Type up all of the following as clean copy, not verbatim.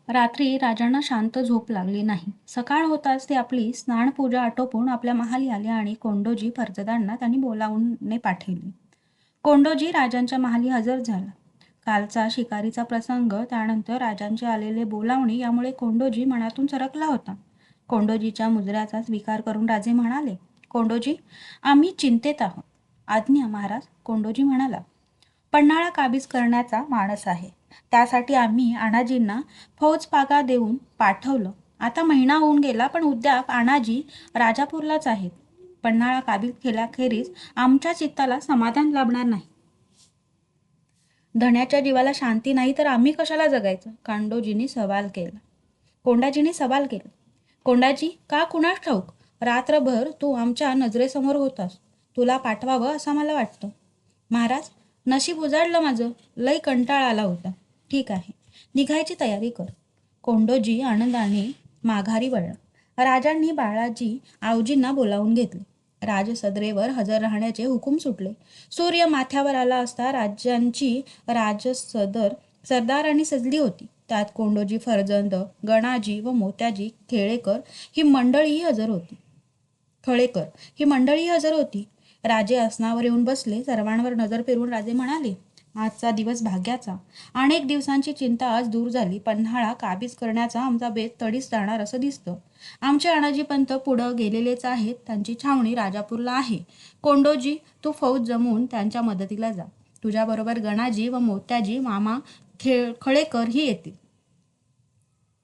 रात्री राजांना शांत झोप लागली नाही. सकाळ होताच ते आपली स्नानपूजा आटोपून आपल्या महाली आले आणि कोंडोजी फर्जदांना त्यांनी बोलावून पाठवले. कोंडोजी राजांच्या महाली हजर झाला. कालचा शिकारीचा प्रसंग, त्यानंतर राजांचे आलेले बोलावणे यामुळे कोंडोजी मनातून सरकला होता. कोंडोजीच्या मुजऱ्याचा स्वीकार करून राजे म्हणाले, कोंडोजी, आम्ही चिंतेत आहोत. आज्ञा महाराज, कोंडोजी म्हणाला. पन्हाळा काबीज करण्याचा मानस आहे. त्यासाठी आम्ही आणाजींना फौज पागा देऊन पाठवलं. आता महिना होऊन गेला, पण उद्या आणाजी राजापूरलाच आहेत. पन्हाळा काबीज केल्याखेरीज आमच्या चित्ताला समाधान लाभणार नाही. धण्याच्या जीवाला शांती नाही तर आम्ही कशाला जगायचं? कोंडोजींनी सवाल केला. कोंडाजी, का कुणास ठाऊक? रात्रभर तू आमच्या नजरेसमोर होतास. तुला पाठवावं असं मला वाटतं. महाराज, नशीब उजाडलं माझं. लई कंटाळा आला होता. ठीक आहे, निघायची तयारी कर. कोंडोजी आनंदाने माघारी वळला. राजांनी बाळाजी आवजींना बोलावून घेतले. राजसदरेवर हजर राहण्याचे हुकूम सुटले. सूर्य माथ्यावर आला असता राजांची सरदारांनी सजली होती. त्यात कोंडोजी फर्जंद, गणाजी व मोत्याजी खळेकर ही मंडळी हजर होती. राजे आसनावर येऊन बसले. सर्वांवर नजर फिरून राजे म्हणाले, आजचा दिवस भाग्याचा. अनेक दिवसांची चिंता आज दूर झाली. पन्हाळा काबीज करण्याचा आमचा बेत तडीस जाणार असं दिसतं. आमचे अनाजी पंत पुढं गेलेलेच आहेत. त्यांची छावणी राजापूरला आहे. कोंडोजी, तू फौज जमवून त्यांच्या मदतीला जा. तुझ्याबरोबर गणाजी व मोत्याजी मामा खळेकर ही येतील.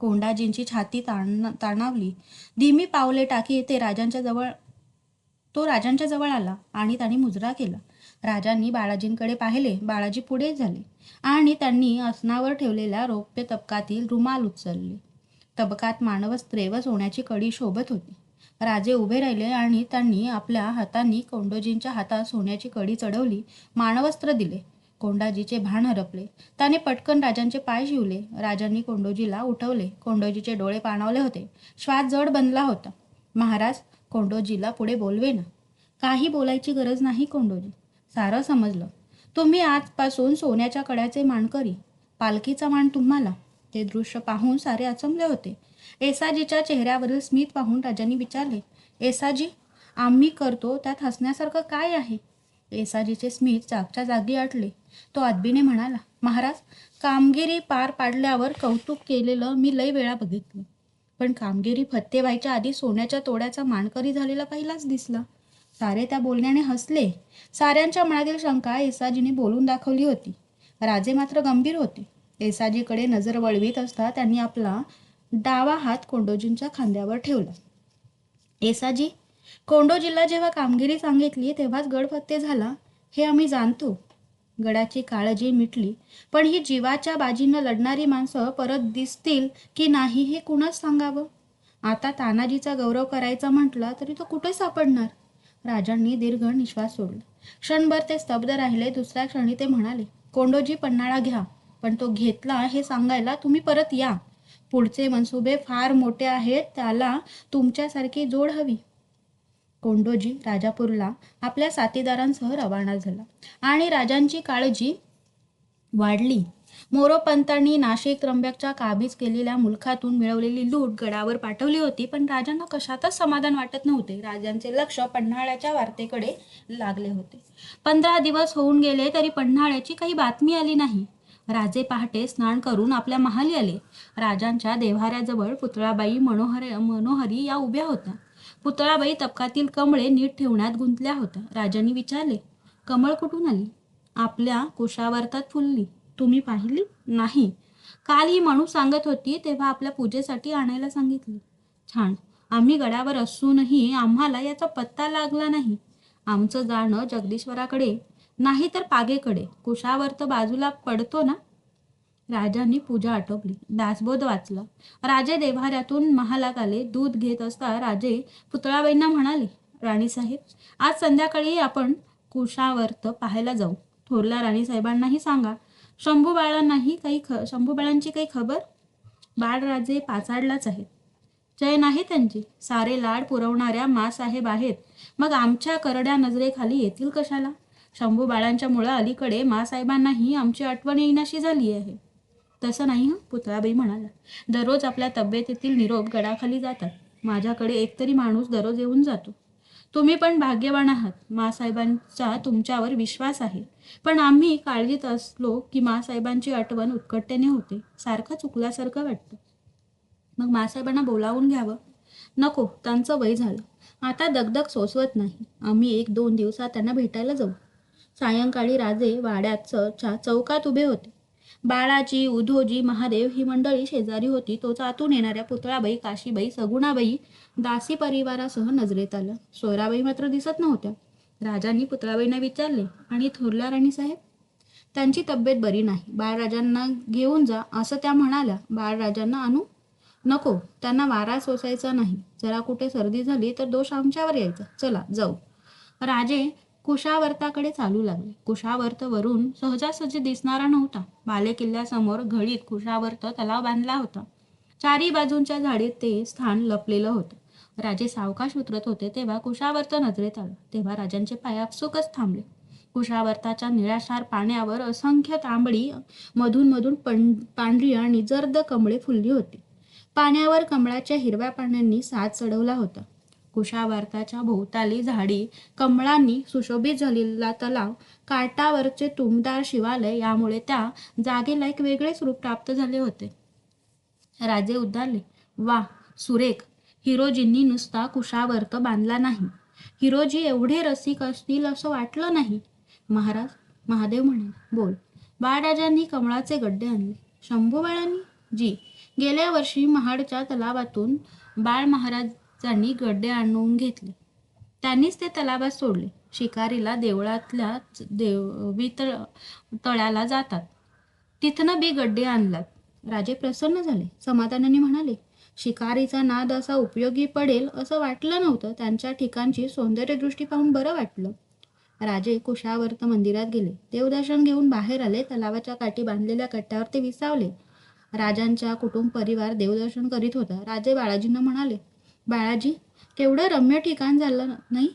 कोंडाजींची छाती ताणावली. धीमी पावले टाकी तो राजांच्या जवळ आला आणि त्यांनी मुजरा केला. राजांनी बाळाजींकडे पाहिले. बाळाजी पुढे झाले आणि त्यांनी आसनावर ठेवलेल्या रौप्य तबकातील रुमाल उचलले. तबकात मानवस्त्रे व सोन्याची कडी शोभत होती. राजे उभे राहिले आणि त्यांनी आपल्या हातांनी कोंडोजींच्या हातात सोन्याची कडी चढवली. मानवस्त्र दिले. कोंडाजीचे भान हरपले. त्याने पटकन राजांचे पाय शिवले. राजांनी कोंडोजीला उठवले. कोंडोजीचे डोळे पाणावले होते. श्वास जड बनला होता. महाराज, कोंडोजीला पुढे बोलवेना. काही बोलायची गरज नाही कोंडोजी. सारं समजलं. तुम्ही आजपासून सोन्याच्या कड्याचे मानकरी. पालखीचा मान तुम्हाला. ते दृश्य पाहून सारे अचंबले होते. येसाजीच्या चेहऱ्यावरील स्मित पाहून राजांनी विचारले, येसाजी, आम्ही करतो त्यात हसण्यासारखं काय आहे? येसाजीचे स्मित जागच्या जागी अटले. तो आदबीने म्हणाला, महाराज, कामगिरी पार पाडल्यावर कौतुक केलेलं मी लय वेळा बघितलं, पण कामगिरी फत्ते व्हायच्या आधी सोन्याच्या तोड्याचा मानकरी झालेला पहिलाच दिसला. सारे त्या बोलण्याने हसले. साऱ्यांच्या मनातील शंका येसाजीने बोलून दाखवली होती. राजे मात्र गंभीर होते. येसाजीकडे नजर वळवीत असता त्यांनी आपला डावा हात कोंडोजींच्या खांद्यावर ठेवला. येसाजी, कोंडोजीला जेव्हा कामगिरी सांगितली तेव्हाच गड फत्ते झाला हे आम्ही जाणतो. गडाची काळजी मिटली, पण ही जीवाच्या बाजीनं लढणारी माणसं परत दिसतील की नाही हे कुणाच सांगावं. आता तानाजीचा गौरव करायचा म्हटला तरी तो कुठे सापडणार? राजांनी दीर्घ निश्वास सोडला. क्षणभर ते स्तब्ध राहिले. दुसऱ्या क्षणी ते म्हणाले, कोंडोजी, पन्हाळा घ्या, पण तो घेतला हे सांगायला तुम्ही परत या. पुढचे मनसुबे फार मोठे आहेत. त्याला तुमच्यासारखी जोड हवी. कोंडोजी राजापूरला आपल्या साथीदारांसह रवाना झाला आणि राजांची काळजी वाढली. मोरोपंतांनी नाशिक त्र्यंबकच्या काबीज केलेल्या मुलखातून मिळवलेली लूट गडावर पाठवली होती, पण राजांना कशातच समाधान वाटत नव्हते. राजांचे लक्ष पन्हाळ्याच्या वार्तेकडे लागले होते. 15 दिवस होऊन गेले तरी पन्हाळ्याची काही बातमी आली नाही. राजे पहाटे स्नान करून आपल्या महाली आले. राजांच्या देव्हाऱ्याजवळ पुतळाबाई मनोहरी या उभ्या होत्या. पुतळाबाई तबकातील कमळे नीट ठेवण्यात गुंतल्या होत्या. राजांनी विचारले, कमळ कुठून आली? आपल्या कुशावर्तात फुलली. तुम्ही पाहिली? नाही. काल ही म्हणू सांगत होती तेव्हा आपल्या पूजेसाठी आणायला सांगितली. छान. आम्ही गडावर असूनही आम्हाला याचा पत्ता लागला नाही. आमचं जाणं जगदीश्वराकडे नाही तर पागेकडे. कुशावर्त बाजूला पडतो ना? राजांनी पूजा आटोपली. दासबोध वाचला. राजे देव्हाऱ्यातून महालात आले. दूध घेत असता राजे पुतळाबाईंना म्हणाले, राणीसाहेब, आज संध्याकाळी आपण कुशावर्त पाहायला जाऊ. थोरल्या राणीसाहेबांनाही सांगा. शंभूबाळांची काही खबर? बाळराजे पाचाडलाच आहेत. चैन आहे त्यांची. सारे लाड पुरवणाऱ्या मासाहेब आहेत. मग आमच्या करड्या नजरेखाली येतील कशाला? शंभूबाळांच्या मुळं अलीकडे मासाहेबांनाही आमची आठवण येईनाशी झाली आहे. तसं नाही हं, पुतळाबाई म्हणाला. दररोज आपल्या तब्येतीतील निरोप गडाखाली जातात. माझ्याकडे एकतरी माणूस दररोज येऊन जातो. तुम्ही पण भाग्यवान आहात. माँसाहेबांचा तुमच्यावर विश्वास आहे. पण आम्ही काळजीत असलो की माँसाहेबांची आठवण उत्कटतेने होते. सारखं चुकल्यासारखं वाटतं. मग माँसाहेबांना बोलावून घ्यावं. नको, त्यांचं वय झालं. आता दगदग सोसवत नाही. आम्ही 1-2 दिवसात त्यांना भेटायला जाऊ. सायंकाळी राजे वाड्याच्या चौकात उभे होते. बाळाजी, उधोजी, महादेव ही मंडळी शेजारी होती. तोच आतून येणाऱ्या पुतळाबाई, काशीबाई, सगुणाबाई, दासी परिवारासह नजरेत आलं. सोयराबाई मात्र दिसत नव्हत्या. राजांनी पुतळाबाईंना विचारले, आणि थोरल्या राणीसाहेब? त्यांची तब्येत बरी नाही. बाळराजांना घेऊन जा असं त्या म्हणाल्या. बाळराजांना आणू? नको, त्यांना वारा सोसायचा नाही. जरा कुठे सर्दी झाली तर दोष आमच्यावर यायचा. चला जाऊ. राजे कुशावर्ताकडे चालू लागले. कुशावर्त वरून सहजासहजी दिसणारा नव्हता. बालेकिल्ल्यासमोर घडीत कुशावर्त तलाव बांधला होता. चारी बाजूंच्या झाडीत ते स्थान लपलेलं होतं. राजे सावकाश उतरत होते तेव्हा कुशावर्त नजरेत आलं. तेव्हा राजांचे पाय आपसुकच थांबले. कुशावर्ताच्या निळाशार पाण्यावर असंख्य तांबडी, मधून मधून पांढरी आणि जर्द कमळे फुलली होती. पाण्यावर कमळाच्या हिरव्या पानांनी साज चढवला होता. कुशावर्ताच्या भोवताली झाडी, कमळांनी सुशोभित झालेला तलाव, काठावरचे तुंबदार शिवालय यामुळे त्या जागेला एक वेगळेच रूप प्राप्त झाले होते. राजे उद्गारले, वा, सुरेख! हिरोजींनी नुसता कुशावर्त बांधला नाही. हिरोजी एवढे रसिक असतील असं वाटलं नाही. महाराज, महादेव म्हणाले, बोल. बाळराजांनी कमळाचे गड्डे आणले. शंभू बाळांनी? जी. गेल्या वर्षी महाडच्या तलावातून बाळ महाराजांनी गड्डे आणून घेतले. त्यांनीच ते तलावात सोडले. शिकारीला देवळातल्या देवी तळ्याला जातात. तिथनं बी गड्डे आणलात. राजे प्रसन्न झाले. समाधानाने म्हणाले, शिकारीचा नाद असा उपयोगी पडेल असं वाटलं नव्हतं. त्यांच्या ठिकाणची सौंदर्यदृष्टी पाहून बरं वाटलं. राजे कुशावर्त मंदिरात गेले. देवदर्शन घेऊन बाहेर आले. तलावाच्या काठी बांधलेल्या कट्ट्यावर ते विसावले. राजांचा कुटुंब परिवार देवदर्शन करीत होता. राजे बाळाजींना म्हणाले, बाळाजी, केवढं रम्य ठिकाण झालं नाही?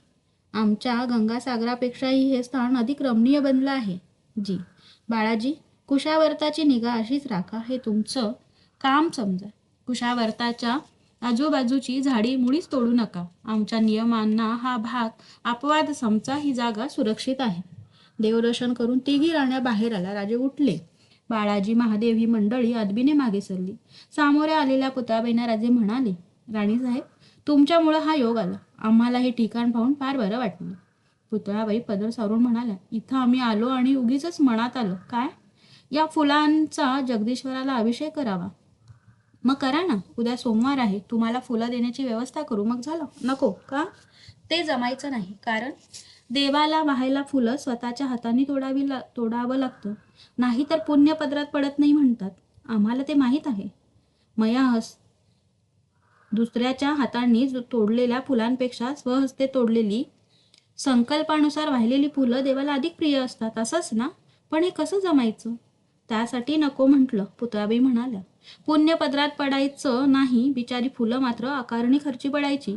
आमच्या गंगासागरापेक्षाही हे स्थान अधिक रमणीय बनलं आहे. जी. बाळाजी, कुशावर्ताची निगा अशीच राखा. हे तुमचं काम समजा. कुशावर्ताच्या आजूबाजूची झाडी मुळीच तोडू नका. आमच्या नियमांना हा भाग अपवाद समजा. ही जागा सुरक्षित आहे. देवदर्शन करून तिघी राण्या बाहेर आल्या. राजे उठले. बाळाजी, महादेव ही मंडळी अदबीने मागे सरली. सामोऱ्या आलेल्या पुतळाबाईंना राजे म्हणाले, राणीसाहेब, तुमच्यामुळं हा योग आला. आम्हाला हे ठिकाण पाहून फार बरं वाटलं. पुतळाबाई पदर सावरून म्हणाल्या, इथं आम्ही आलो आणि उगीचच मनात आलं. काय? या फुलांचा जगदीश्वराला अभिषेक करावा. मग करा ना. उद्या सोमवार आहे. तुम्हाला फुलं देण्याची व्यवस्था करू. मग झालं. नको का? ते जमायचं नाही. कारण देवाला वाहायला फुलं स्वतःच्या हाताने तोडावं लागतं. नाही तर पुण्यपदरात पडत नाही म्हणतात. आम्हाला ते माहीत आहे. दुसऱ्याच्या हातांनी तोडलेल्या फुलांपेक्षा स्वहस्ते तोडलेली, संकल्पानुसार वाहिलेली फुलं देवाला अधिक प्रिय असतात. असंच ना? पण हे कसं जमायचं? त्यासाठी नको म्हटलं. पुतळाबाई म्हणाल्या, पुण्यपदरात पडायचं नाही. बिचारी फुलं मात्र आकारणी खर्ची पडायची.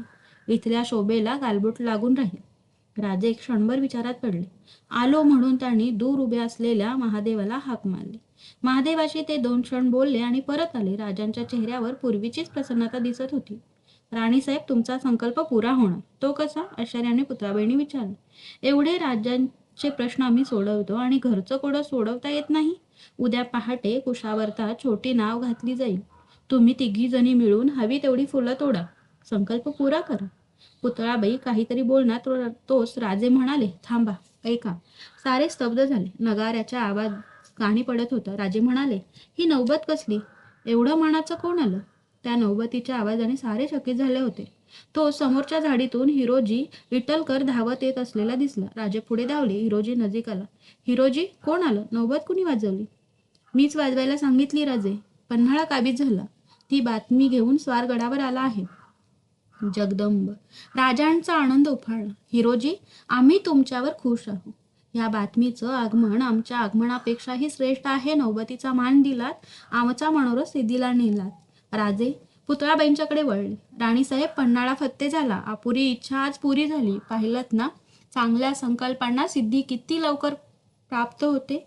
इथल्या शोभेला गालबोट लागून राहील. राजे एक क्षणभर विचारात पडले. आलो म्हणून त्यांनी दूर उभे असलेल्या महादेवाला हाक मारली. महादेवाशी ते 2 क्षण बोलले आणि परत आले. राजांच्या चेहऱ्यावर पूर्वीचीच प्रसन्नता दिसत होती. राणीसाहेब, तुमचा संकल्प पुरा होणार. तो कसा? आश्चर्याने पुतळाबाईंनी विचारलं. एवढे राज्यांचे प्रश्न आम्ही सोडवतो आणि घरचं कोडं सोडवता येत नाही. उद्या पहाटे कुशावर्तात छोटी नाव घातली जाईल. तुम्ही तिघी जणी मिळून हवी तेवढी फुलं तोडा. संकल्प पुरा करा. पुतळाबाई काहीतरी बोलणार तोच राजे म्हणाले, थांबा, ऐका. सारे स्तब्ध झाले. नगाऱ्याचा आवाज कानी पडत होता. राजे म्हणाले, ही नौबत कसली? एवढं मानाचं कोण आलं? त्या नौबतीच्या आवाजाने सारे चकित झाले होते. तो समोरच्या झाडीतून हिरोजी विठ्ठलकर धावत येत असलेला दिसला. राजे पुढे धावले. हिरोजी नजीक आला. हिरोजी, कोण आलं? नौबत कुणी वाजवली? मीच वाजवायला सांगितली राजे. पन्हाळा काबीज झाला. ती बातमी घेऊन स्वारगडावर आला आहे. जगदंब. राजांचा आनंद उफाळला. हिरोजी, आम्ही तुमच्यावर खुश आहोत. या बातमीचं आगमन आमच्या आगमनापेक्षाही श्रेष्ठ आहे. नौबतीचा मान दिलात, आमचा मनोरथ सिद्धीला नेलात. राजे पुतळाबाईंच्याकडे वळले. राणीसाहेब, पन्हाळा फत्ते झाला. अपुरी इच्छा आज पुरी झाली. पाहिलंत ना? चांगल्या संकल्पांना सिद्धी किती लवकर प्राप्त होते.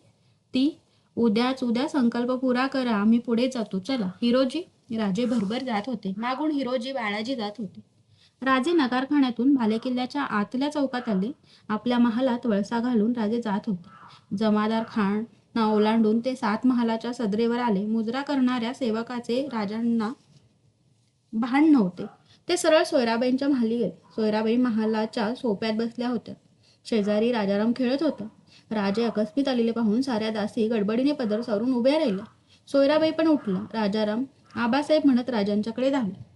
ती उद्या संकल्प पुरा करा, आम्ही पुढे जातो, चला. हिरोजी. राजे भरभर जात होते. मागून हिरोजी बाळाजी जात होते. राजे नगारखान्यातून बालेकिल्ल्याच्या आतल्या चौकात आले. आपल्या महालात वळसा घालून राजे जात होते. जमादार खान ओलांडून ते 7 महालाच्या सदरेवर आले. मुजरा करणाऱ्या सेवकाचे राजांना भान नव्हते. ते सरळ सोयराबाईंच्या महाली गेले. सोयराबाई महालाच्या सोप्यात बसल्या होत्या. शेजारी राजाराम खेळत होता. राजे अकस्मात आलेले पाहून साऱ्या दासी गडबडीने पदर सावरून उभ्या राहिल्या. सोयराबाई पण उठला. राजाराम आबासाहेब म्हणत राजांच्याकडे धावले.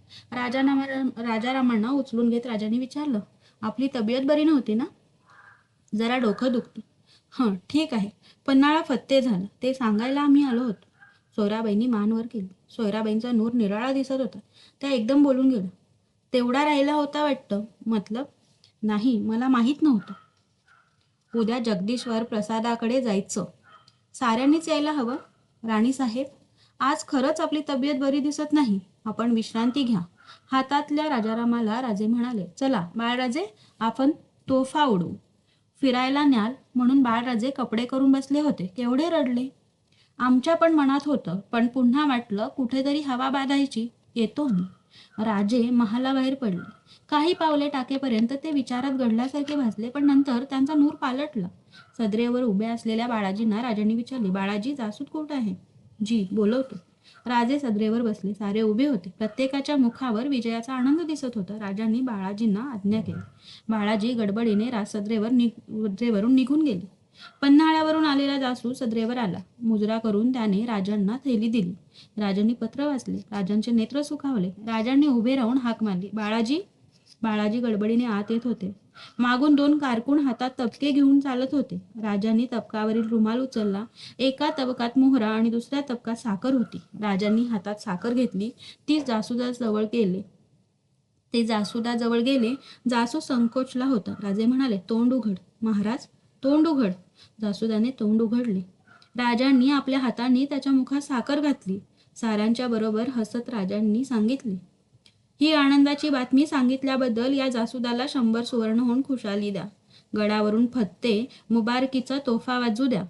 राजारामांना उचलून घेत राजांनी विचारलं, आपली तब्येत बरी नव्हती ना? जरा डोकं दुखतं. हं, ठीक आहे. पन्हाळा फत्ते झाला ते सांगायला आम्ही आलो होतो. सोयराबाईंनी मान वर केली. सोयराबाईंचा नूर निराळा दिसत होता. त्या एकदम बोलून गेल्या, तेवढा राहिला होता वाटतं. मतलब? नाही, मला माहीत नव्हतं. उद्या जगदीश्वर प्रसादाकडे जायचं. साऱ्यांनीच यायला हवं. राणीसाहेब, आज खरंच आपली तब्येत बरी दिसत नाही. आपण विश्रांती घ्या. हातातल्या राजारामाला राजे म्हणाले, चला बाळराजे, आपण तोफा उडवू. फिरायला न्याल म्हणून बाळराजे कपडे करून बसले होते. केवढे रडले. आमच्या पण मनात होतं, पण पुन्हा वाटलं कुठेतरी हवा बांधायची. येतो मी. राजे महालाबाहेर पडले. काही पावले टाकेपर्यंत ते विचारात गडल्यासारखे भासले, पण नंतर त्यांचा नूर पालटला. सदरेवर उभ्या असलेल्या बाळाजींना राजांनी विचारले, बाळाजी, जासूद कुठं आहे? जी, बोलवतो. राजे सदरेवर बसले. सारे उभे होते. प्रत्येकाच्या मुखावर विजयाचा आनंद दिसत होता. राजांनी बाळाजींना आज्ञा केली. बाळाजी गडबडीने सदरेवरून निघून गेले. पन्हाळ्यावरून आलेला जासूस सदरेवर आला. मुजरा करून त्याने राजांना थैली दिली. राजांनी पत्र वाचले. राजांचे नेत्र सुखावले. राजांनी उभे राहून हाक मारली, बाळाजी. बाळाजी गडबडीने आत येत होते. मागून 2 कारकून हातात तबके घेऊन चालत होते. राजांनी तबकावरील रुमाल उचलला. एका तबकात मोहरा आणि दुसऱ्या तबकात साखर होती. राजांनी हातात साखर घेतली. ती जासूदाजवळ गेले. जासूस संकोचला होता. राजे म्हणाले, तोंड उघड. महाराज, तोंड उघड. जासुदाने तोंड उघडले. राजांनी आपल्या हातांनी त्याच्या मुखात साखर घातली. साऱ्यांच्या बरोबर हसत राजांनी सांगितले, ही आनंदाची बातमी सांगितल्याबद्दल या जासुदाला 100 सुवर्णहून खुशाली द्या. गडावरून फत्ते मुबारकीचा तोफा वाजू द्या.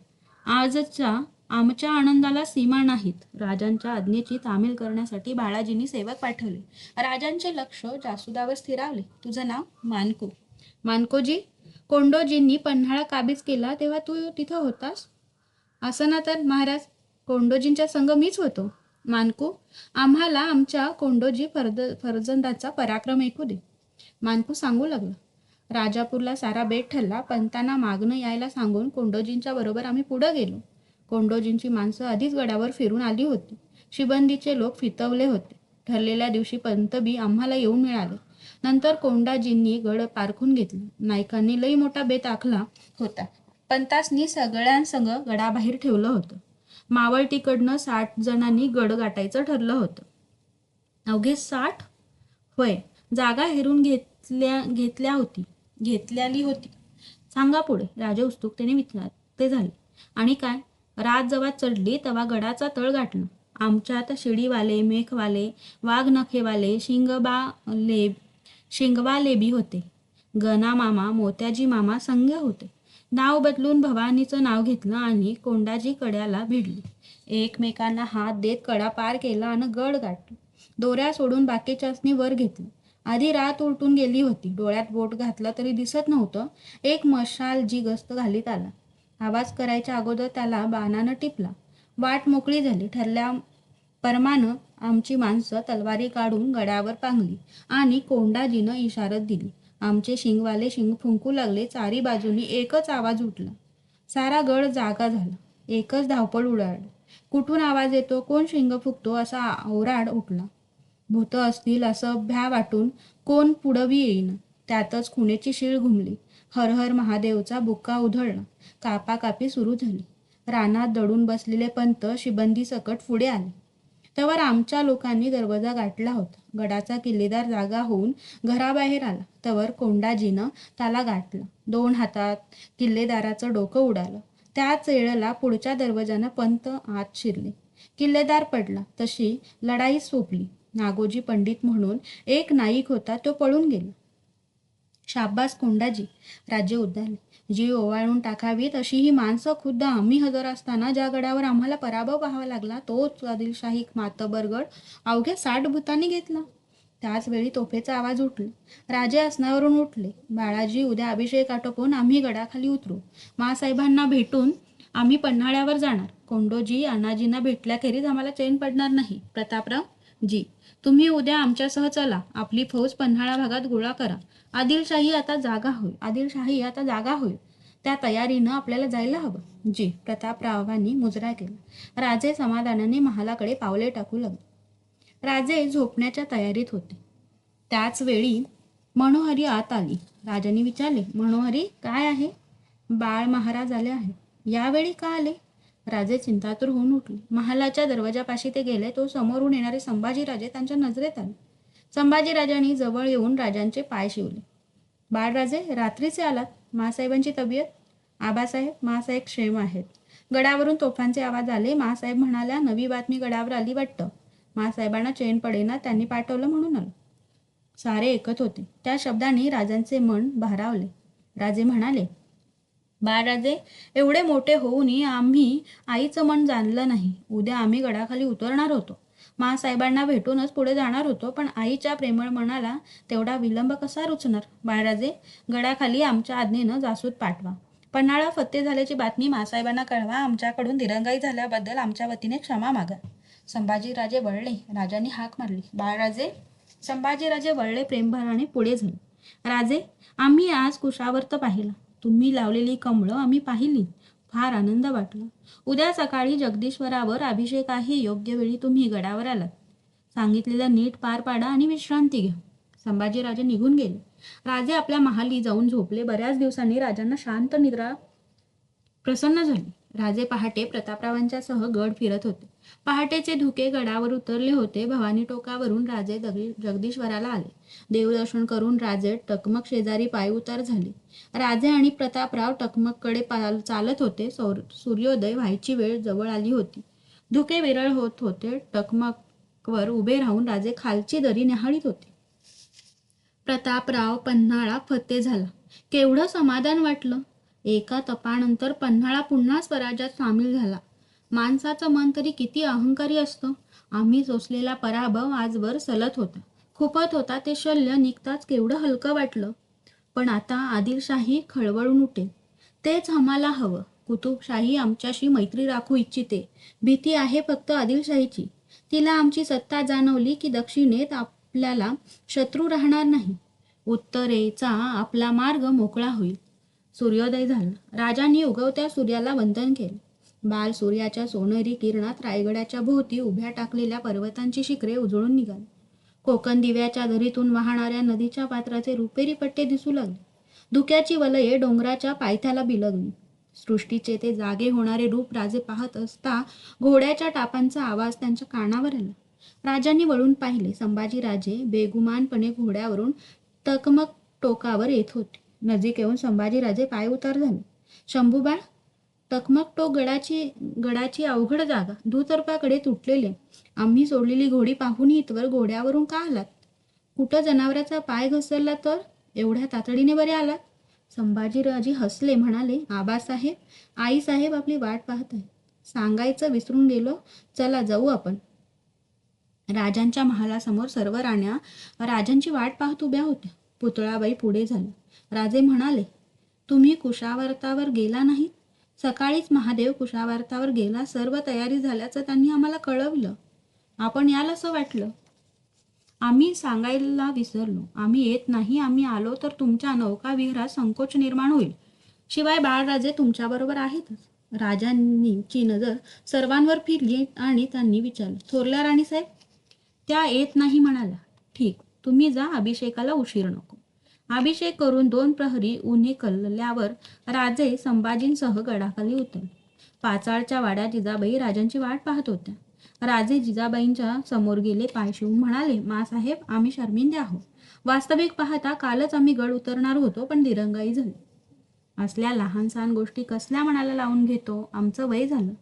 आजच्या आमच्या आनंदाला सीमा नाहीत. राजांच्या आज्ञेची तामील करण्यासाठी बाळाजींनी सेवक पाठवले. राजांचे लक्ष जासुदावर स्थिरावले. तुझं नाव? मानको. मानकोजी, कोंडोजींनी पन्हाळा काबीज केला तेव्हा तू तिथं होतास? असं ना तर महाराज, कोंडोजींच्या संग मीच होतो. मानको, आम्हाला आमच्या कोंडोजी फर्जंदाचा पराक्रम ऐकू दे. मानको सांगू लागला, राजापूरला सारा बेट ठरला. पंतांना मागणं यायला सांगून कोंडोजींच्या बरोबर आम्ही पुढं गेलो. कोंडोजींची माणसं आधीच गडावर फिरून आली होती. शिबंदीचे लोक फितवले होते. ठरलेल्या दिवशी पंतबी आम्हाला येऊन मिळाले. नंतर कोंडाजींनी गड पारखून घेतला. नायकांनी लई मोठा बेत आखला होता. पंतासनी सगळ्यांसंग गडाबाहेर ठेवलं होतं. मावळतीकडनं 60 जणांनी गड गाठायचं ठरलं होतं. अवघे 60? होय. जागा हेरून घेतल्याली होती. सांगा पुढे. राजे उत्सुकतेने विचारते झाले. आणि काय? रात जेव्हा चढली तेव्हा गडाचा तळ गाठला. आमच्यात शिडीवाले, मेखवाले, वाघनखेवाले, शिंगवाले बी होते. गणा मामा, मोत्याजी मामा संघ होते. नाव बदलून भवानीचं नाव घेतलं आणि कोंडाजी कड्याला भिडली. एकमेकांना हात देत कडा पार केला आणि गड गाठला. दोऱ्या सोडून बाकीच्यासनी वर घेतलं. आधी रात उलटून गेली होती. डोळ्यात बोट घातलं तरी दिसत नव्हतं. एक मशालजी गस्त घालीत आला. आवाज करायच्या अगोदर त्याला बाणानं टिपला. वाट मोकळी झाली. ठरल्या परमानं आमची माणसं तलवारी काढून गडावर पांगली आणि कोंडाजीनं इशारत दिली. आमचे शिंगवाले शिंग फुंकू लागले. चारी बाजूनी एकच आवाज उठला. सारा गड जागा झाला. एकच धावपळ उडाली. कुठून आवाज येतो, कोण शिंग फुकतो असा ओराड उठला. भूत असतील असं भ्या वाटून कोण पुढंबी येईन. त्यातच खुणेची शीळ घुमली. हर हर महादेवचा बुक्का उधळला. कापाकापी सुरू झाली. रानात दडून बसलेले पंत शिबंदी सकट पुढे आले. तेव्हा आमच्या लोकांनी दरवाजा गाठला होता. गडाचा किल्लेदार जागा होऊन घराबाहेर आला. तेव्हा कोंडाजीनं त्याला गाठला. 2 हातात किल्लेदाराचं डोकं उडालं. त्याच वेळेला पुढच्या दरवाजानं पंत आत शिरले. किल्लेदार पडला. तशी लढाई सोपली. नागोजी पंडित म्हणून एक नाईक होता, तो पळून गेला. शाब्बास कोंडाजी, राजे उद्गारले. जी ओवाळून टाकावीत अशी ही माणसं खुद्द आम्ही हजर असताना ज्या गडावर आम्हाला पराभव पाहावा लागला तोच आदिलशाही मातबरगड अवघ्या 60 भूतांनी घेतला. त्याच वेळी तोफेचा आवाज उठला. राजे आसनावरून उठले. बाळाजी, उद्या अभिषेक आटोपून आम्ही गडाखाली उतरू. माँसाहेबांना भेटून आम्ही पन्हाळ्यावर जाणार. कोंडोजी, अण्णाजींना भेटल्याखेरीज आम्हाला चैन पडणार नाही. प्रतापराव जी, तुम्ही उद्या आमच्यासह चला. आपली फौज पन्हाळा भागात गोळा करा. आदिलशाही आता जागा होईल. त्या तयारीनं आपल्याला जायला हवं. जी, प्रतापरावांनी मुजरा केला. राजे समाधानाने महालाकडे पावले टाकू लागले. राजे झोपण्याच्या तयारीत होते. त्याच वेळी मनोहरी आत आली. राजांनी विचारले, मनोहरी काय आहे? बाळ महाराज आले आहेत. यावेळी का आले? राजे चिंतातूर होऊन उठले. महालाच्या दरवाजापाशी ते गेले तो समोरून येणारे संभाजीराजे त्यांच्या नजरेत आले. संभाजीराजांनी जवळ येऊन राजांचे पाय शिवले. बाळराजे, रात्रीचे आलात. माँसाहेबांची तब्येत? आबासाहेब, माँसाहेब क्षेम आहेत. गडावरून तोफांचे आवाज आले. माँसाहेब म्हणाल्या, नवी बातमी गडावर आली वाटतं. माँसाहेबांना चैन पडेना, त्यांनी पाठवलं म्हणून आलं. सारे ऐकत होते. त्या शब्दांनी राजांचे मन भारावले. राजे म्हणाले, बाळराजे, एवढे मोठे होऊनही आम्ही आईचं मन जाणलं नाही. उद्या आम्ही गडाखाली उतरणार होतो. माँसाहेबांना भेटूनच पुढे जाणार होतो, पण आईच्या प्रेमळ मनाला तेवढा विलंब कसा रुचणार? बाळराजे, गडाखाली आमच्या आज्ञेनं जासूद पाठवा. पन्हाळा फत्ते झाल्याची बातमी माँसाहेबांना कळवा. आमच्याकडून दिरंगाई झाल्याबद्दल आमच्या वतीने क्षमा मागा. संभाजीराजे वळले. राजांनी हाक मारली, बाळराजे. संभाजीराजे वळले. प्रेमभराने पुढे झाले. राजे, आम्ही आज कुशावर्त पाहिला. तुम्ही लावलेली कमळं आम्ही पाहिली. फार आनंद वाटला. उद्या सकाळी जगदीश्वरावर अभिषेक आहे. योग्य वेळी तुम्ही गडावर आलात. सांगितलेलं नीट पार पाडा आणि विश्रांती घ्या. संभाजीराजे निघून गेले. राजे आपल्या महाली जाऊन झोपले. बऱ्याच दिवसांनी राजांना शांत निद्रा प्रसन्न झाली. राजे पहाटे प्रतापरावांच्या सह गड फिरत होते. पहाटेचे धुके गडावर उतरले होते. भवानी टोकावरून राजे जगदीश्वराला आले. देवदर्शन करून राजे टकमक शेजारी पायउतार झाले. राजे आणि प्रतापराव टकमककडे चालत होते. सूर्योदय व्हायची वेळ जवळ आली होती. धुके विरळ होत होते. टकमकवर उभे राहून राजे खालची दरी न्याहाळीत होते. प्रतापराव, पन्हाळा फत्ते झाला. केवढं समाधान वाटलं. एका तपानंतर पन्हाळा पुन्हा स्वराज्यात सामील झाला. माणसाचं मन तरी किती अहंकारी असतं. आम्ही सोसलेला पराभव आजवर सलत होता. खुपत होता. ते शल्य निघताच केवढं हलकं वाटलं. पण आता आदिलशाही खळवळून उठेल. तेच आम्हाला हवं. कुतुबशाही आमच्याशी मैत्री राखू इच्छिते. भीती आहे फक्त आदिलशाहीची. तिला आमची सत्ता जाणवली की दक्षिणेत आपल्याला शत्रू राहणार नाही. उत्तरेचा आपला मार्ग मोकळा होईल. सूर्योदय झाला. राजांनी उगवत्या सूर्याला वंदन केले. बाल सूर्याच्या सोनेरी किरणात रायगडाच्या भोवती उभ्या टाकलेल्या पर्वतांची शिखरे उजळून निघाली. कोकण दिव्याच्या दरीतून वाहणाऱ्या नदीच्या पात्राचे रुपेरी पट्टे दिसू लागले. धुक्याची वलये डोंगराच्या पायथ्याला बिलगली. सृष्टीचे ते जागे होणारे रूप राजे पाहत असता घोड्याच्या टापांचा आवाज त्यांच्या कानावर आला. राजांनी वळून पाहिले. संभाजीराजे बेगुमानपणे घोड्यावरून टकमक टोकावर येत होते. नजीक येऊन संभाजीराजे पायउतार झाले. शंभूबाळ, टकमक टोक गडाची अवघड जागा. दुतर्फाकडे तुटलेले. आम्ही सोडलेली घोडी पाहून इथवर घोड्यावरून का आलात? कुठं जनावराचा पाय घसरला तर? एवढ्या तातडीने बरे आलात? संभाजीराजे हसले. म्हणाले, आबासाहेब, आईसाहेब आपली वाट पाहत आहेत. सांगायचं विसरून गेलो. चला जाऊ आपण. राजांच्या महालासमोर सर्व राण्या राजांची वाट पाहत उभ्या होत्या. पुतळाबाई पुढे झाल्या. राजे म्हणाले, तुम्ही कुशावर्तावर गेला नाहीत? सकाळीच महादेव कुशावर्तावर गेला. सर्व तयारी झाल्याचं त्यांनी आम्हाला कळवलं. आपण याल असं वाटलं. आम्ही सांगायला विसरलो. आम्ही येत नाही. आम्ही आलो तर तुमच्या नौकाविहारात संकोच निर्माण होईल. शिवाय बाळराजे तुमच्याबरोबर आहेतच. राजांची नजर सर्वांवर फिरली आणि त्यांनी विचारलं, थोरल्या राणीसाहेब? त्या येत नाही म्हणाल्या. ठीक, तुम्ही जा. अभिषेकाला उशीर नको. अभिषेक करून 2 प्रहरी उन्हे कलल्यावर राजे संभाजींसह गडाखाली उतरले. पाचाळच्या वाड्यात जिजाबाई राजांची वाट पाहत होत्या. राजे जिजाबाईंच्या समोर गेले. पाय शिवून म्हणाले, माँसाहेब, आम्ही शर्मिंदे आहोत. वास्तविक पाहता कालच आम्ही गड उतरणार होतो, पण दिरंगाई झाली. असल्या लहान सहान गोष्टी कसल्या मनाला लावून घेतो? आमचं वय झालं.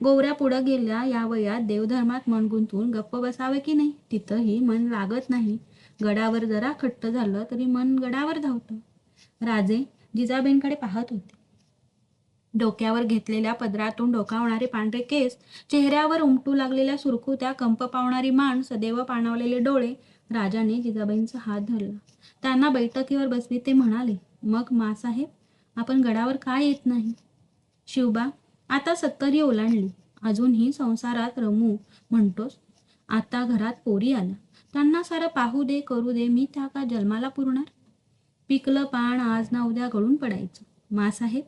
गोवऱ्या पुढं गेल्या. या वयात देवधर्मात मन गुंतवून गप्प बसावे की नाही? तिथंही मन लागत नाही. गडावर जरा खट्ट झालं तरी मन गडावर धावतं. राजे जिजाबाईंकडे पाहत होते. डोक्यावर घेतलेल्या पदरातून डोकावणारे पांढरे केस, चेहऱ्यावर उमटू लागलेल्या सुरकुत्या, कंप पावणारी मान, सदैव पाणावलेले डोळे. राजाने जिजाबाईंचा हात धरला. त्यांना बैठकीवर बसवी ते म्हणाले, मग मासाहेब, आपण गडावर काय येत नाही? शिवबा, आता 70 ओलांडली, अजूनही संसारात रमू म्हणतोस? आता घरात पोरी आल्या, त्यांना सारं पाहू दे, करू दे, मी त्या का जन्माला पुरणार? पिकलं पान आज ना उद्या गळून पडायचं. मासाहेब,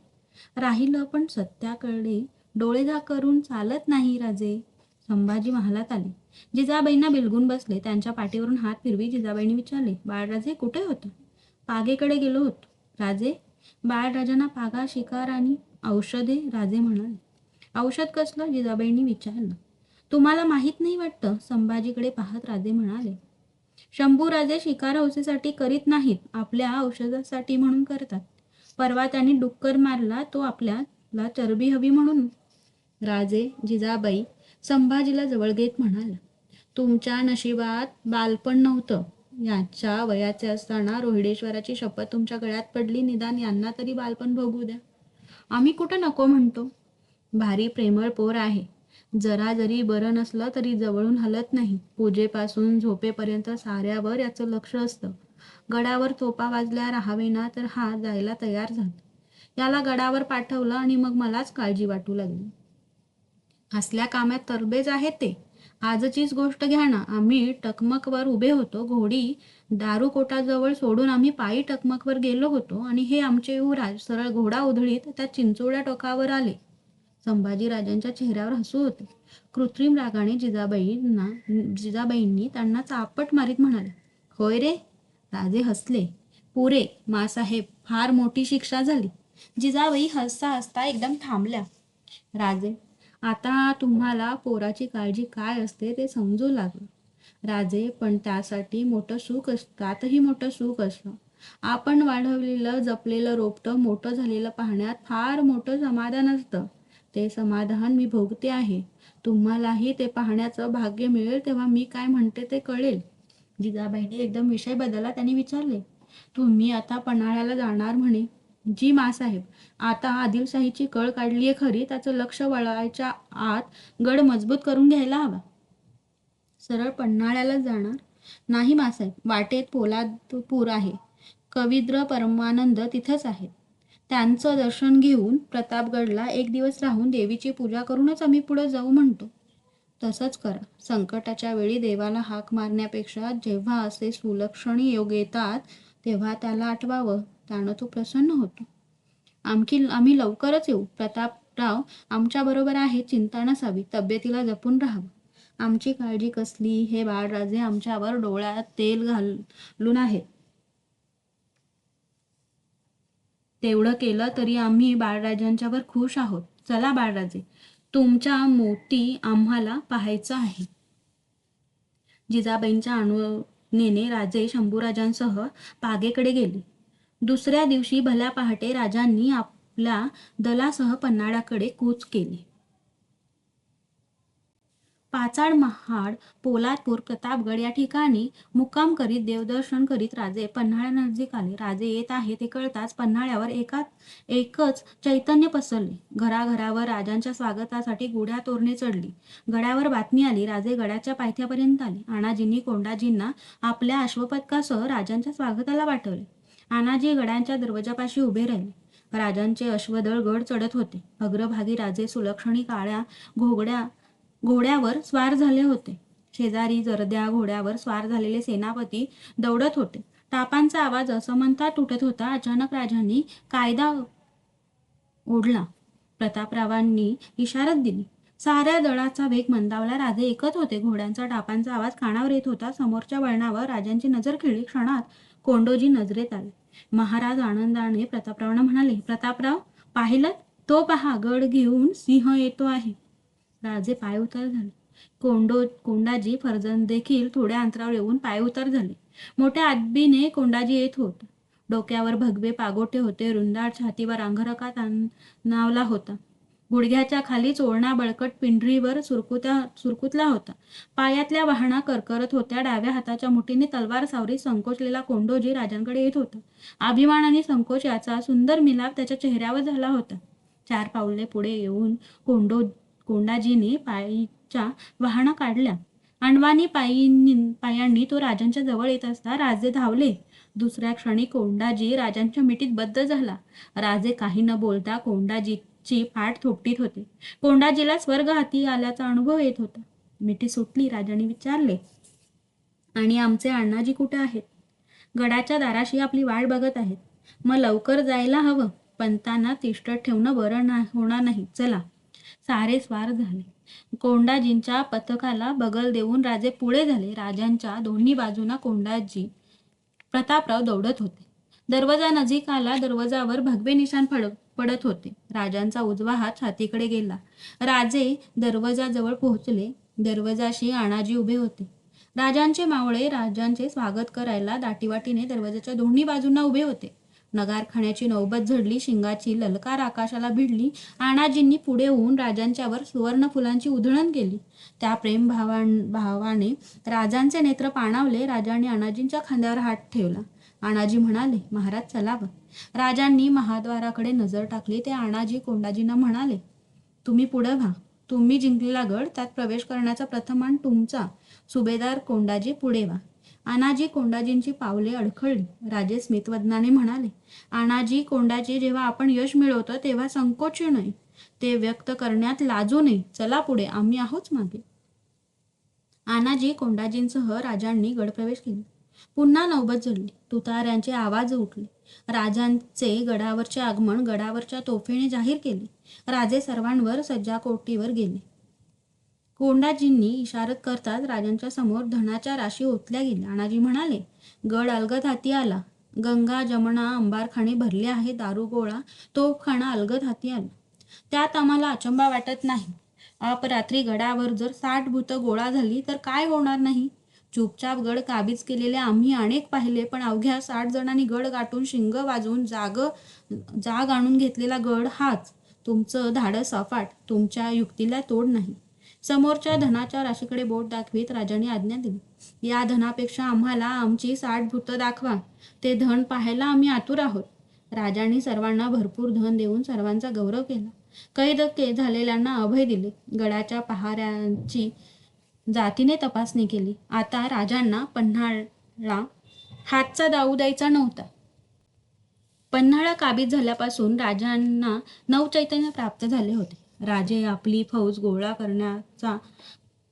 राहिलं पण सत्याकडे डोळे करून चालत नाही राजे. संभाजी महालात आले. जिजाबाईंना बिलगून बसले. त्यांच्या पाठीवरून हात फिरवी जिजाबाईंनी विचारले, बाळराजे कुठे होतं? पागेकडे गेलो होतो. राजे, बाळराजांना पागा, शिकार आणि औषधे? राजे म्हणाले. औषध कसलं? जिजाबाईंनी विचारलं. तुम्हाला माहीत नाही वाटतं? संभाजीकडे पाहत राजे म्हणाले. शंभूराजे शिकार हौसेसाठी करीत नाहीत, आपल्या औषधासाठी म्हणून करतात. परवा त्यांनी डुक्कर मारला, तो आपल्याला चरबी हवी म्हणून. राजे जिजाबाई संभाजीला जवळ घेत म्हणाला, तुमच्या नशिबात बालपण नव्हतं. याच्या वयाचे असताना रोहिडेश्वराची शपथ तुमच्या गळ्यात पडली, निदान यांना तरी बालपण भोगू द्या. आम्ही कुठं नको म्हणतो. भारी प्रेमळ पोर आहे. जरा जरी बरं नसलं तरी जवळून हलत नाही. पूजेपासून झोपेपर्यंत साऱ्यावर याचं लक्ष असतं. गडावर तोफा वाजल्या राहावेना तर हा जायला तयार झाला. याला गडावर पाठवलं आणि मग मलाच काळजी वाटू लागली. असल्या कामात तरबेज आहेत ते. आजचीच गोष्ट घ्या ना, आम्ही टकमकवर उभे होतो. घोडी दारुकोटाजवळ सोडून आम्ही पायी टकमकवर गेलो होतो आणि हे आमचे युवराज सरळ घोडा उधळीत त्या चिंचोळ्या टोकावर आले. संभाजीराजांच्या चेहऱ्यावर हसू होते. कृत्रिम रागाने जिजाबाईंनी त्यांना चापट मारीत म्हणाले, होय रे? राजे हसले. पुरे मासाहेब, फार मोठी शिक्षा झाली. जिजाबाई हसता हसता एकदम थांबल्या. राजे, आता तुम्हाला पोराची काळजी काय असते ते समजू लागलं. राजे, पण त्यासाठी मोठं सुख असतं, त्यातही मोठं सुख असतं. आपण वाढवलेलं जपलेलं रोपटं मोठं झालेलं पाहण्यात फार मोठं समाधान असतं. ते समाधान मी भोगते आहे. तुम्हालाही ते पाहण्याचं भाग्य मिळेल तेव्हा मी काय म्हणते ते कळेल. जिजाबाईंनी एकदम विषय बदलला. त्यांनी विचारले, तुम्ही आता पन्हाळ्याला जाणार म्हणे? जी मासाहेब, आता आदिलशाहीची कळ काढलीये खरी, त्याचं लक्ष वळायच्या आत गड मजबूत करून घ्यायला हवा. सरळ पन्हाळ्याला जाणार? नाही मासाहेब, वाटेत पोलादपूर आहे. कवींद्र परमानंद तिथंच आहेत. त्यांचं दर्शन घेऊन प्रतापगडला एक दिवस राहून देवीची पूजा करूनच आम्ही पुढे जाऊ म्हणतो. तसंच करा. संकटाच्या वेळी देवाला हाक मारण्यापेक्षा जेव्हा असे सुलक्षणी योग येतात तेव्हा त्याला आठवावं, त्यानं तो प्रसन्न होतो. आम्ही लवकरच येऊ. प्रतापराव आमच्याबरोबर आहे, चिंता नसावी. तब्येतीला जपून राहावं. आमची काळजी कसली? हे बाळराजे आमच्यावर डोळ्यात तेल घालून आहेत. तेवढं केलं तरी आम्ही बाळराजांच्यावर खुश आहोत. चला बाळराजे, तुमच्या मोठी आम्हाला पाहायचं आहे. जिजाबाईंच्या अनुज्ञेने राजे शंभूराजांसह पागेकडे गेले. दुसऱ्या दिवशी भल्या पहाटे राजांनी आपल्या दलासह पन्हाळ्याकडे कूच केले. पाचाड, महाड, पोलादपूर, प्रतापगड या ठिकाणी मुक्काम करीत देवदर्शन करीत राजे पन्हाळ्यानजीक आले. राजे येत आहे ते कळताच पन्हाळ्यावर एकच चैतन्य पसरले. घराघरावर राजांच्या स्वागतासाठी गुढ्या तोरणे चढली. गडावर बातमी आली. राजे गडाच्या पायथ्यापर्यंत आले. आनाजींनी कोंडाजींना आपल्या अश्वपथकासह राजांच्या स्वागताला पाठवले. आनाजी गडाच्या दरवाजापाशी उभे राहिले. राजांचे अश्वदळ गड चढत होते. अग्रभागी राजे सुलक्षणी काळ्या घोड्यावर स्वार झाले होते. शेजारी जरद्या घोड्यावर स्वार झालेले सेनापती दौडत होते. टापांचा आवाज असमंतात उठत होता. अचानक राजांनी कायदा ओढला. प्रतापरावांनी इशारत दिली. साऱ्या दळाचा वेग मंदावला. राजे ऐकत होते. घोड्यांचा टापांचा आवाज कानावर येत होता. समोरच्या वळणावर राजांची नजर खेळली. क्षणात कोंडोजी नजरेत आले. महाराज आनंदाने प्रतापरावांना म्हणाले, प्रतापराव, पाहिलं? तो पहा, गड घेऊन सिंह येतो आहे. राजे पायउतार झाले. कोंडाजी फर्जंद देखील थोड्या अंतरावर येऊन पायउतार झाले. मोठ्या आदबीने कोंडाजी येत होते. डोक्यावर भगवे पागोटे होते. रुंदाळ छातीवर अंगरखा ताणावला होता. गुडघ्याच्या खाली चोळणा बळकट पिंढरीवर सुरकुतला होता. पायातल्या वाहना करकरत होत्या. डाव्या हाताच्या मुठीने तलवार सावरीत संकोचलेला कोंडोजी राजांकडे येत होता. अभिमान आणि संकोच याचा सुंदर मिलाप त्याच्या चेहऱ्यावर झाला होता. 4 पावले पुढे येऊन कोंडाजीने पायीच्या वाहना काढल्या. अण्वानी पायांनी तो राजांच्या जवळ येत असता राजे धावले. दुसऱ्या क्षणी कोंडाजी राजांच्या मिठीत बद्ध झाला. राजे काही न बोलता कोंडाजीची पाठ थोपटीत होते. कोंडाजीला स्वर्ग हाती आल्याचा अनुभव येत होता. मिठी सुटली. राजांनी विचारले, आणि आमचे अण्णाजी कुठे आहेत? गडाच्या दाराशी आपली वाट बघत आहेत. मग लवकर जायला हवं. पंतांना तिष्ठत ठेवणं बरं होणार नाही. चला. सारे स्वार झाले. कोंडाजींच्या पथकाला बगल देऊन राजे पुढे झाले. राजांच्या दोन्ही बाजूना कोंडाजी प्रतापराव दौडत होते. दरवाजा नजीक आला. दरवाजावर भगवे निशाण पडत होते. राजांचा उजवा हात छातीकडे गेला. राजे दरवाजाजवळ पोहोचले. दरवाजाशी अण्णाजी उभे होते. राजांचे मावळे राजांचे स्वागत करायला दाटीवाटीने दरवाजाच्या दोन्ही बाजूंना उभे होते. नगारखान्याची नौबत झडली. शिंगाची ललकार आकाशाला भिडली. अण्णाजींनी पुढे होऊन राजांच्यावर सुवर्ण फुलांची उधळण केली. त्या प्रेम भावाने राजांचे नेत्र पाणावले. राजांनी अण्णाजींच्या खांद्यावर हात ठेवला. अण्णाजी म्हणाले, महाराज चलावं. राजांनी महाद्वाराकडे नजर टाकली. ते अण्णाजी कोंडाजींना म्हणाले, तुम्ही पुढे व्हा. तुम्ही जिंकलेला गड, त्यात प्रवेश करण्याचा प्रथम मान तुमचा. सुभेदार कोंडाजी पुढे व्हा. अण्णाजी कोंडाजींची पावले अडखळली. राजे स्मितवदनाने म्हणाले, अण्णाजी कोंडाजी, जेव्हा आपण यश मिळवतो तेव्हा संकोचू नये. ते व्यक्त करण्यात लाजू नये. चला पुढे, आम्ही आहोत मागे. अण्णाजी कोंडाजींसह राजांनी गडप्रवेश केला. पुन्हा नौबत झडली. तुताऱ्यांचे आवाज उठले. राजांचे गडावरचे आगमन गडावरच्या तोफेने जाहीर केले. राजे सर्वांवर सज्जाकोटीवर गेले. कोंडाजींनी इशारत करताच राजांच्या समोर धनाच्या राशी ओतल्या गेल्या. अण्णाजी म्हणाले, गड अलगद हाती आला. गंगा, जमुना, अंबारखाने भरले आहे. दारुगोळा, तोफखाना अलगद हाती आला. त्यात आम्हाला अचंबा वाटत नाही. अपरात्री गडावर जर 60 भूतं गोळा झाली तर काय होणार नाही? चुपचाप गड काबीज केलेले आम्ही अनेक पाहिले, पण अवघ्या 60 जणांनी गड गाठून शिंग वाजवून जाग आणून घेतलेला गड हाच. तुमचं धाडस अफाट. तुमच्या युक्तीला तोड नाही. समोरच्या धनाच्या राशीकडे बोट दाखवीत राजांनी आज्ञा दिली, या धनापेक्षा आम्हाला आमची 60 भूतं दाखवा. ते धन पाहायला आम्ही आतुर आहोत. राजांनी सर्वांना भरपूर धन देऊन सर्वांचा गौरव केला. कैद झालेल्यांना अभय दिले. गडाच्या पहाऱ्यांची जातीने तपासणी केली. आता राजांना पन्हाळा हातचा दाऊ द्यायचा नव्हता. पन्हाळा काबीज झाल्यापासून राजांना नवचैतन्य प्राप्त झाले होते. राजे आपली फौज गोळा करण्याचा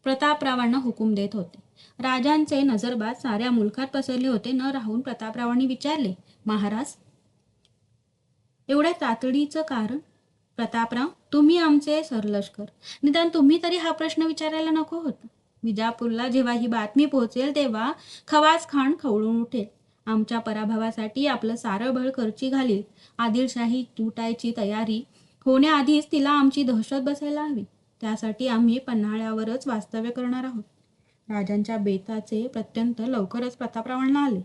प्रतापरावांना हुकूम देत होते. राजांचे नजरबाज साऱ्या मुलखात पसरले होते. न राहून प्रतापरावांनी विचारले, महाराज, एवढ्या तातडीचं कारण? प्रतापराव, तुम्ही आमचे सरलष्कर. निदान तुम्ही तरी हा प्रश्न विचारायला नको होता. विजापूरला जेव्हा ही बातमी पोहोचेल तेव्हा खवाज खान खवळून उठेल. आमच्या पराभवासाठी आपलं सारं बळ खर्ची घालील. आदिलशाही तुटायची तयारी होण्याआधीच तिला आमची दहशत बसायला हवी. त्यासाठी आम्ही पन्हाळ्यावरच वास्तव्य करणार आहोत. राजांच्या बेताचे प्रत्यंतर लवकरच प्रतापरावांना आले.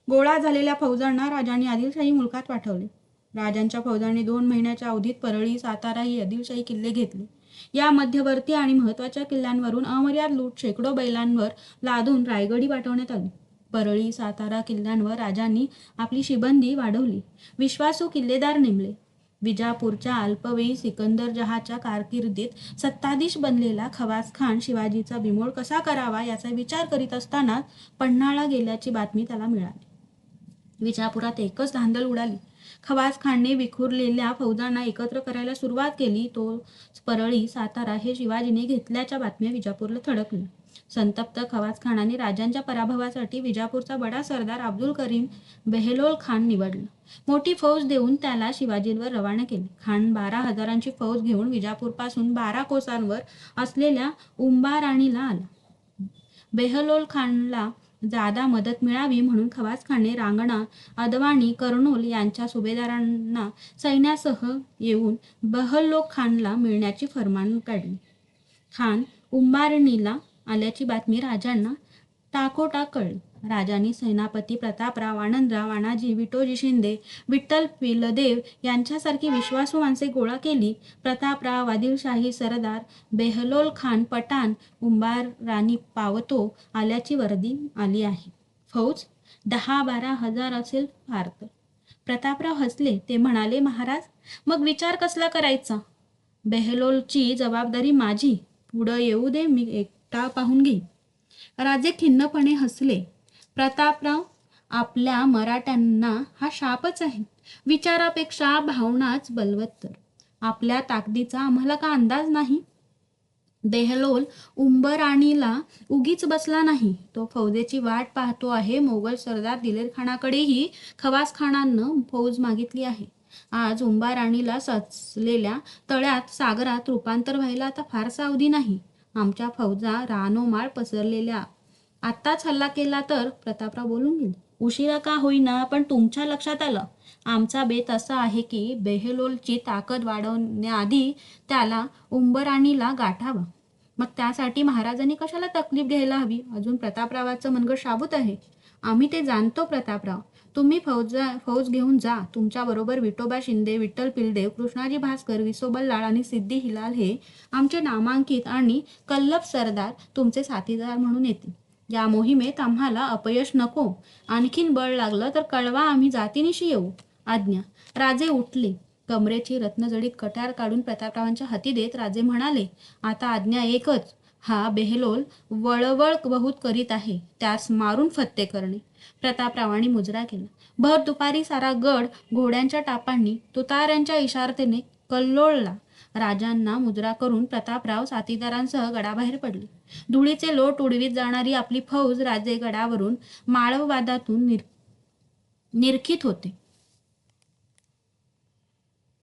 गोळा झालेल्या फौजांना राजांनी आदिलशाही मुलखात पाठवले. राजांच्या फौजांनी 2 महिन्याच्या अवधीत परळी, सातारा ही आदिलशाही किल्ले घेतले. या मध्यवर्ती आणि महत्त्वाच्या किल्ल्यांवरून अमर्याद लूट शेकडो बैलांवर लादून रायगडी पाठवण्यात आली. परळी, सातारा किल्ल्यांवर राजांनी आपली शिबंदी वाढवली. विश्वासू किल्लेदार नेमले. विजापूरच्या अल्पवयी सिकंदर जहाच्या कारकिर्दीत सत्ताधीश बनलेला खवाज खान शिवाजीचा बिमोड कसा करावा याचा विचार करीत असताना पन्हाळा गेल्याची बातमी त्याला मिळाली. विजापुरात एकच धांदल उडाली. खवाज खानने विखुरलेल्या फौजांना एकत्र करायला सुरुवात केली. तो परळी, सातारा हे शिवाजीने घेतल्याच्या बातम्या विजापूरला थडकल्या. संतप्त खवाज खानाने राजांच्या पराभवासाठी विजापूरचा बडा सरदार अब्दुल करीम बेहलोल खान निवडला. मोठी फौज देऊन त्याला शिवाजींवर रवाना केले. खान 12,000ची फौज घेऊन विजापूरपासून 12 कोसांवर असलेल्या उंबाराणीला आला. बेहलोल खानला जादा मदत मिळावी म्हणून खवाज खानने रांगणा, अदवाणी, कर्नूल यांच्या सुभेदारांना सैन्यासह येऊन बेहलोल खानला मिळण्याची फर्मान काढली. खान उंबारणीला आल्याची बातमी राजांना टाकोटाक कळली. राजांनी सेनापती प्रतापराव, आनंदराव, अनाजी, विठोजी शिंदे, विठ्ठल पिलदेव यांच्यासारखी विश्वासू माणसे गोळा केली. प्रतापराव, आदिलशाही सरदार बेहलोल खान पठाण, उंबार राणी पावतो आल्याची वर्दी आली आहे. फौज 10-12 हजार असेल फार तर. प्रतापराव हसले. ते म्हणाले, महाराज, मग विचार कसला करायचा? बेहलोलची जबाबदारी माझी. पुढं येऊ दे, मी एकटा पाहून घेईन. राजे खिन्नपणे हसले. प्रतापराव, आपल्या मराठ्यांना हा शापच आहे. विचारापेक्षा भावनाच बलवत्तर. आपल्या ताकदीचा आम्हाला का अंदाज नाही? बेहलोल उंबराणीला उगीच बसला नाही. तो फौजेची वाट पाहतो आहे. मोगल सरदार दिलेर खानाकडेही खवास खानानं फौज मागितली आहे. आज उंबाराणीला सचलेल्या तळ्यात सागरात रूपांतर व्हायला आता फारसा अवधी नाही. आमच्या फौजा रानोमाळ पसरलेल्या. आत्ताच हल्ला केला तर. प्रतापराव बोलून गेले. उशिरा का होईना, पण तुमच्या लक्षात आलं. आमचा बेत असा आहे की बेहलोलची ताकद वाढवण्याआधी त्याला उंबराणीला गाठावा. मग त्यासाठी महाराजांनी कशाला तकलीफ घ्यायला हवी? अजून प्रतापरावाचं मनगट शाबूत आहे. आम्ही ते जाणतो प्रतापराव. तुम्ही फौज घेऊन जा. तुमच्याबरोबर विठोबा शिंदे, विठ्ठल पिलदेव, कृष्णाजी भास्कर, विसो बल्लाळ आणि सिद्धी हिलाल हे आमचे नामांकित आणि कल्लप सरदार तुमचे साथीदार म्हणून येतील. या मोहिमेत आम्हाला अपयश नको. आणखीन बळ लागलं तर कळवा, आम्ही जातीनिशी येऊ. आज्ञा. राजे उठले. कमरेची रत्नजडीत कट्यार काढून प्रतापरावांच्या हाती देत राजे म्हणाले, आता आज्ञा एकच. हा बेहलोल वळवळ बहुत करीत आहे. त्यास मारून फत्ते करणे. प्रतापरावांनी मुजरा केला. भर दुपारी सारा गड घोड्यांच्या टापांनी तुताऱ्यांच्या इशारतेने कल्लोळला. राजांना मुजरा करून प्रतापराव साथीदारांसह गडाबाहेर पडले. धुळीचे लोट उडवीत जाणारी आपली फौज राजे गडावरून माळववादातून निरखित होते.